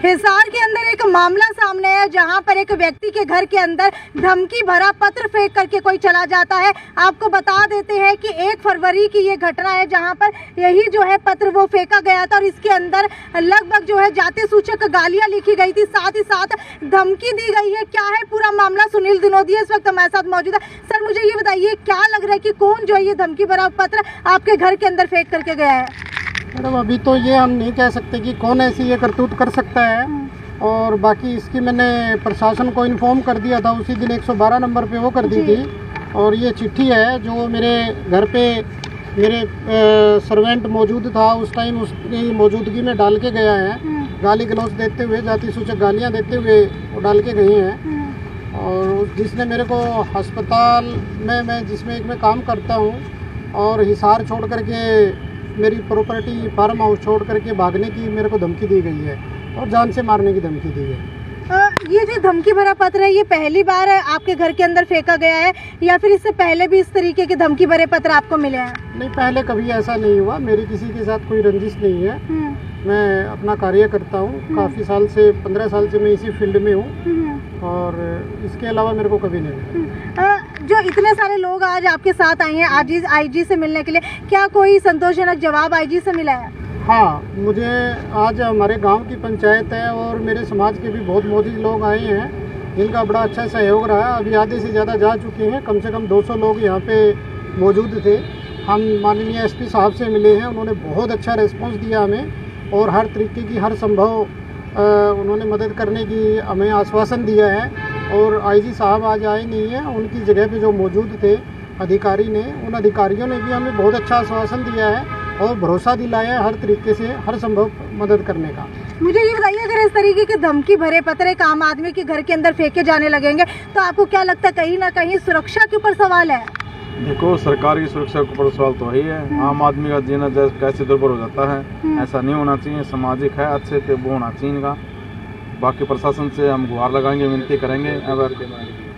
हिसार के अंदर एक मामला सामने है जहां पर एक व्यक्ति के घर के अंदर धमकी भरा पत्र फेंक करके कोई चला जाता है। आपको बता देते हैं कि 1 फरवरी की ये घटना है जहां पर यही जो है पत्र वो फेंका गया था और इसके अंदर लगभग जो है जाति सूचक गालियां लिखी गई थी, साथ ही साथ धमकी दी गई है। क्या है पूरा मामला, सुनील दिनोदिया इस वक्त हमारे साथ मौजूद है। सर मुझे ये बताइए, क्या लग रहा है कि कौन जो है ये धमकी भरा पत्र आपके घर के अंदर फेंक करके गया है? मैडम अभी तो ये हम नहीं कह सकते कि कौन ऐसी ये करतूत कर सकता है, और बाकी इसकी मैंने प्रशासन को इन्फॉर्म कर दिया था, उसी दिन 112 नंबर पे वो कर दी थी। और ये चिट्ठी है जो मेरे घर पे मेरे सर्वेंट मौजूद था उस टाइम, उसकी मौजूदगी में डाल के गया है। गाली गलौज देते हुए, जाति सूचक गालियाँ देते हुए वो डाल के गई हैं। और जिसने मेरे को अस्पताल में मैं जिसमें काम करता हूँ और हिसार छोड़ करके मेरी प्रॉपर्टी फार्म हाउस छोड़ करके भागने की मेरे को धमकी दी गई है और जान से मारने की धमकी दी है। ये जो धमकी भरा पत्र है ये पहली बार आपके घर के अंदर फेंका गया है या फिर इससे पहले भी इस तरीके के धमकी भरे पत्र आपको मिले हैं? नहीं, पहले कभी ऐसा नहीं हुआ। मेरी किसी के साथ कोई रंजिश नहीं है। मैं अपना कार्य करता हूँ, काफ़ी साल से 15 साल से मैं इसी फील्ड में हूँ और इसके अलावा मेरे को कभी नहीं मिला। जो इतने सारे लोग आज आपके साथ आए हैं आईजी से मिलने के लिए, क्या कोई संतोषजनक जवाब आईजी से मिला है? हाँ, मुझे आज हमारे गांव की पंचायत है और मेरे समाज के भी बहुत मोदी लोग आए हैं जिनका बड़ा अच्छा सहयोग रहा। अभी आधे से ज़्यादा जा चुके हैं, कम से कम 200 लोग यहाँ पे मौजूद थे। हम माननीय एसपी साहब से मिले हैं, उन्होंने बहुत अच्छा रिस्पॉन्स दिया हमें और हर तरीके की हर संभव उन्होंने मदद करने की हमें आश्वासन दिया है। और आईजी साहब आज आए नहीं हैं, उनकी जगह पे जो मौजूद थे अधिकारी ने, उन अधिकारियों ने भी हमें बहुत अच्छा आश्वासन दिया है और भरोसा दिलाया है हर तरीके से हर संभव मदद करने का। मुझे ये बताइए, अगर इस तरीके के धमकी भरे पत्र एक आम आदमी के घर के अंदर फेंके जाने लगेंगे तो आपको क्या लगता है कहीं ना कहीं सुरक्षा के ऊपर सवाल है? देखो, सरकार की सुरक्षा के ऊपर सवाल तो है ही है। आम आदमी का जीना कैसे दुर्भर हो जाता है, ऐसा नहीं होना चाहिए। सामाजिक है, अच्छे से वो होना चाहिए इनका। बाकी प्रशासन से हम गुहार लगाएंगे, विनती करेंगे, अगर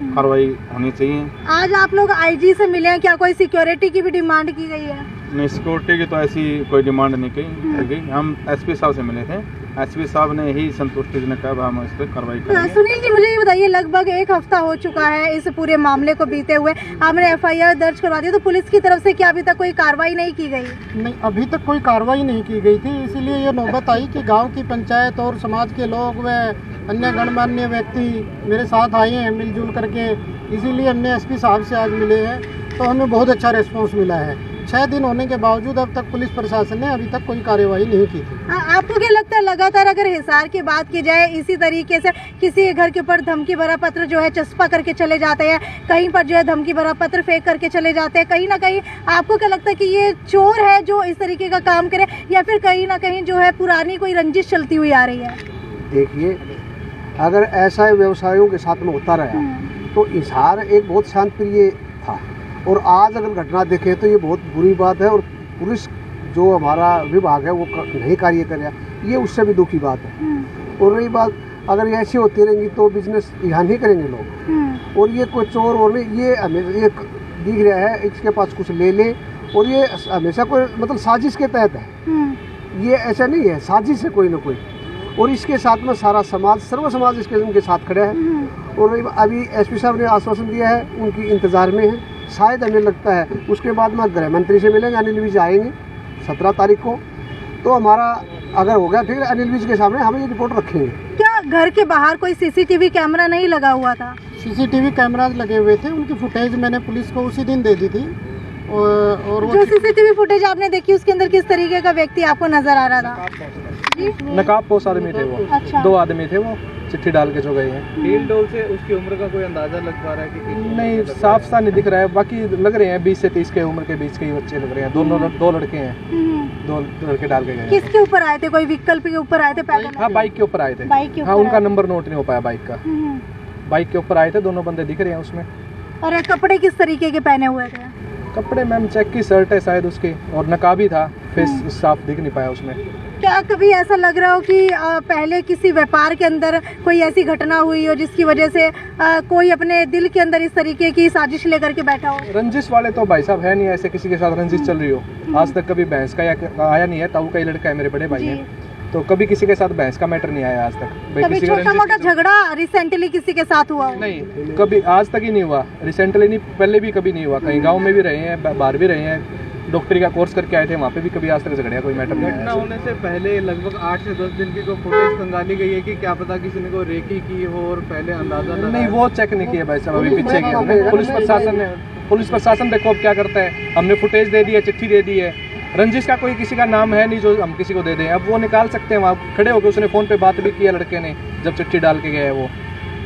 कार्रवाई होनी चाहिए। आज आप लोग आईजी से मिले हैं, क्या कोई सिक्योरिटी की भी डिमांड की गई है? नहीं, सिक्योरिटी की तो ऐसी कोई डिमांड नहीं की गई। हम एसपी साहब से मिले थे, एसपी साहब ने ही संतुष्टि ने कहा हम इस पर कार्रवाई करेंगे। सुनील जी मुझे ये बताइए, लगभग 1 हफ्ता हो चुका है इस पूरे मामले को बीते हुए, आपने एफआईआर दर्ज करवा दी, तो पुलिस की तरफ से क्या अभी तक कोई कार्रवाई नहीं की गई? नहीं, अभी तक कोई कार्रवाई नहीं की गई थी, इसीलिए ये नौबत आई कि गांव की पंचायत और समाज के लोग व अन्य गणमान्य व्यक्ति मेरे साथ आए हैं मिलजुल करके, इसीलिए हमने एसपी साहब से आज मिले हैं तो हमें बहुत अच्छा रिस्पॉन्स मिला है। 6 दिन होने के बावजूद अब तक पुलिस प्रशासन ने अभी तक कोई कार्यवाही नहीं की थी। आपको क्या लगता है, लगातार अगर हिसार की बात की जाए इसी तरीके से किसी के घर के ऊपर धमकी भरा पत्र जो है चस्पा करके चले जाते हैं, कहीं पर जो है धमकी भरा पत्र फेंक करके चले जाते हैं, कहीं ना कहीं आपको क्या लगता है कि ये चोर है जो इस तरीके का काम करे या फिर कहीं ना कहीं जो है पुरानी कोई रंजिश चलती हुई आ रही है? देखिए, अगर ऐसा व्यवसायों के साथ में होता रहा तो हिसार एक बहुत शांत प्रिय था और आज अगर घटना देखें तो ये बहुत बुरी बात है। और पुलिस जो हमारा विभाग है वो नहीं कार्य कर रहा, ये उससे भी दुखी बात है। और रही बात, अगर ये ऐसी होती रहेंगी तो बिजनेस यहाँ नहीं करेंगे लोग। और ये कोई चोर और नहीं, ये हमें ये दिख रहा है इसके पास कुछ ले ले, और ये हमेशा कोई मतलब साजिश के तहत है, ये ऐसा नहीं है, साजिश है कोई ना कोई। और इसके साथ में सारा समाज, सर्व समाज इनके साथ खड़ा है। और अभी एसपी साहब ने आश्वासन दिया है, उनकी इंतज़ार में है। शायद हमें लगता है उसके बाद में गृह मंत्री से मिलेंगे, अनिल विज आएंगे 17 तारीख को, तो हमारा अगर हो गया फिर अनिल विज के सामने हम ये रिपोर्ट रखेंगे। क्या घर के बाहर कोई सीसीटीवी कैमरा नहीं लगा हुआ था? सीसीटीवी कैमराज लगे हुए थे, उनकी फुटेज मैंने पुलिस को उसी दिन दे दी थी। और जो सीसीटीवी फुटेज आपने देखी उसके अंदर किस तरीके का व्यक्ति आपको नजर आ रहा था? नकाबपोश आदमी थे वो। अच्छा। 2 आदमी थे वो, चिट्ठी डाल के जो गए हैं। ढील डोल से उसकी उम्र का कोई अंदाजा लग पा रहा है कि नहीं, साफ सा नहीं दिख रहा है, बाकी लग रहे हैं 20 से 30 के उम्र के बीच के ही बच्चे लग रहे हैं। 2 लड़के हैं, 2 लड़के डाल के गए। किसके ऊपर आए थे? कोई विकल्प के ऊपर आए थे पहले? हाँ, बाइक के ऊपर आए थे। बाइक के ऊपर? हाँ, उनका नंबर नोट नहीं हो पाया बाइक का। बाइक के ऊपर आए थे, दोनों बंदे दिख रहे हैं उसमें। और कपड़े किस तरीके के पहने हुए थे? कपड़े मैम चेक की शर्ट है शायद उसकी, और नकाबी था, फेस साफ दिख नहीं पाया उसमें। क्या कभी ऐसा लग रहा हो कि पहले किसी व्यापार के अंदर कोई ऐसी घटना हुई हो जिसकी वजह से कोई अपने दिल के अंदर इस तरीके की साजिश लेकर के बैठा हो? रंजिश वाले तो भाई साहब है नहीं, ऐसे किसी के साथ रंजिश चल रही हो। आज तक कभी भैंस का या आया नहीं है। ताऊ का ही लड़का है, मेरे बड़े भाई हैं, तो कभी किसी के साथ बहस का मैटर नहीं आया आज तक। भाई कभी किसी का छोटा मोटा झगड़ा रिसेंटली किसी के साथ हुआ हो? नहीं, कभी आज तक ही नहीं हुआ, रिसेंटली नहीं, पहले भी कभी नहीं हुआ। कहीं गांव में भी रहे हैं, बाहर भी रहे हैं, डॉक्टरी का कोर्स करके आए थे, वहाँ पे भी कभी आज तक झगड़ा कोई मैटर नहीं घटना आया। होने से पहले लगभग 8 से 10 दिन की को फुटेज खंगाली गई है कि क्या पता किसी ने को रेकी की हो और पहले अंदाजा लगाया। नहीं, वो चेक नहीं किया भाई साहब, अभी पीछे किया हमने। पुलिस प्रशासन देखो अब क्या करता है। हमने फुटेज दे दी है, चिट्ठी दे दी है, रंजिश का कोई किसी का नाम है नहीं जो हम किसी को दे दें। अब वो निकाल सकते हैं, वहाँ खड़े होकर उसने फ़ोन पे बात भी किया लड़के ने जब चिट्ठी डाल के गया है वो।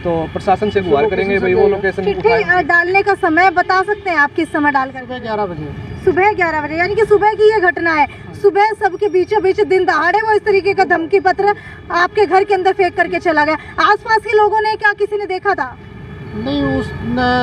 तो प्रशासन से गुहार करेंगे भाई वो लोकेशन चिट्ठी डालने का समय बता सकते हैं आप किस समय डाल कर? सुबह 11 बजे। सुबह 11 बजे, यानी कि सुबह की ये घटना है। सुबह सबके बीचों बीच दिन दहाड़े वो इस तरीके का धमकी पत्र आपके घर के अंदर फेंक करके चला गया। आसपास के लोगों ने क्या किसी ने देखा था? नहीं, उस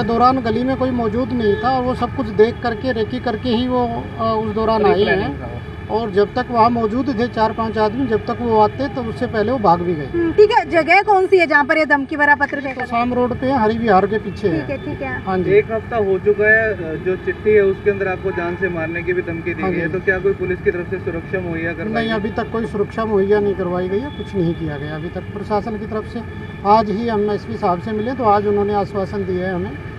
दौरान गली में कोई मौजूद नहीं था और वो सब कुछ देख करके रेकी करके ही वो उस दौरान आए हैं। और जब तक वहाँ मौजूद थे 4-5 आदमी, जब तक वो आते तो उससे पहले वो भाग भी गए। ठीक है, जगह कौन सी है जहाँ पर ये धमकी भरा पत्र फेंका? शाम रोड पे हरी विहार के पीछे है। ठीक है। हाँ जी। 1 हफ्ता हो चुका है, जो चिट्ठी है उसके अंदर आपको जान से मारने की भी धमकी दी हाँ गई है, जी। तो क्या कोई पुलिस की तरफ से सुरक्षा मुहैया करवाई नहीं, गई? अभी तक कोई सुरक्षा मुहैया नहीं करवाई गई है, कुछ नहीं किया गया अभी तक प्रशासन की तरफ से। आज ही हम एसपी साहब से मिले तो आज उन्होंने आश्वासन दिया है हमें,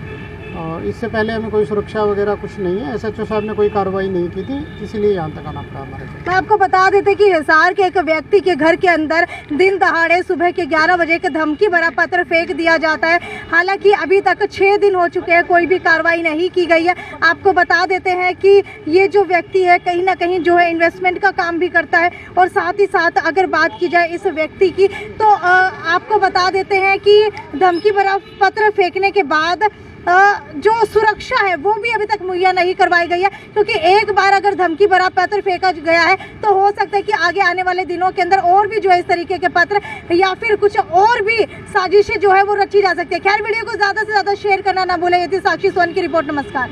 और इससे पहले हमें कोई सुरक्षा वगैरह कुछ नहीं है। एसएचओ साहब ने कोई कार्रवाई नहीं की थी, इसीलिए यहाँ तक आना पड़ा हमारे को। मैं आपको बता देते कि हिसार के एक व्यक्ति के घर के अंदर दिन दहाड़े सुबह के 11 बजे के धमकी भरा पत्र फेंक दिया जाता है। हालांकि अभी तक 6 दिन हो चुके हैं, कोई भी कार्रवाई नहीं की गई है। आपको बता देते हैं कि ये जो व्यक्ति है कहीं ना कहीं जो है इन्वेस्टमेंट का काम भी करता है। और साथ ही साथ अगर बात की जाए इस व्यक्ति की तो आपको बता देते हैं कि धमकी भरा पत्र फेंकने के बाद जो सुरक्षा है वो भी अभी तक मुहैया नहीं करवाई गई है, क्योंकि एक बार अगर धमकी भरा पत्र फेंका गया है तो हो सकता है कि आगे आने वाले दिनों के अंदर और भी जो है इस तरीके के पत्र या फिर कुछ और भी साजिशें जो है वो रची जा सकती है। खैर, वीडियो को ज़्यादा से ज़्यादा शेयर करना ना भूलें। ये थी साक्षी सोन की रिपोर्ट। नमस्कार।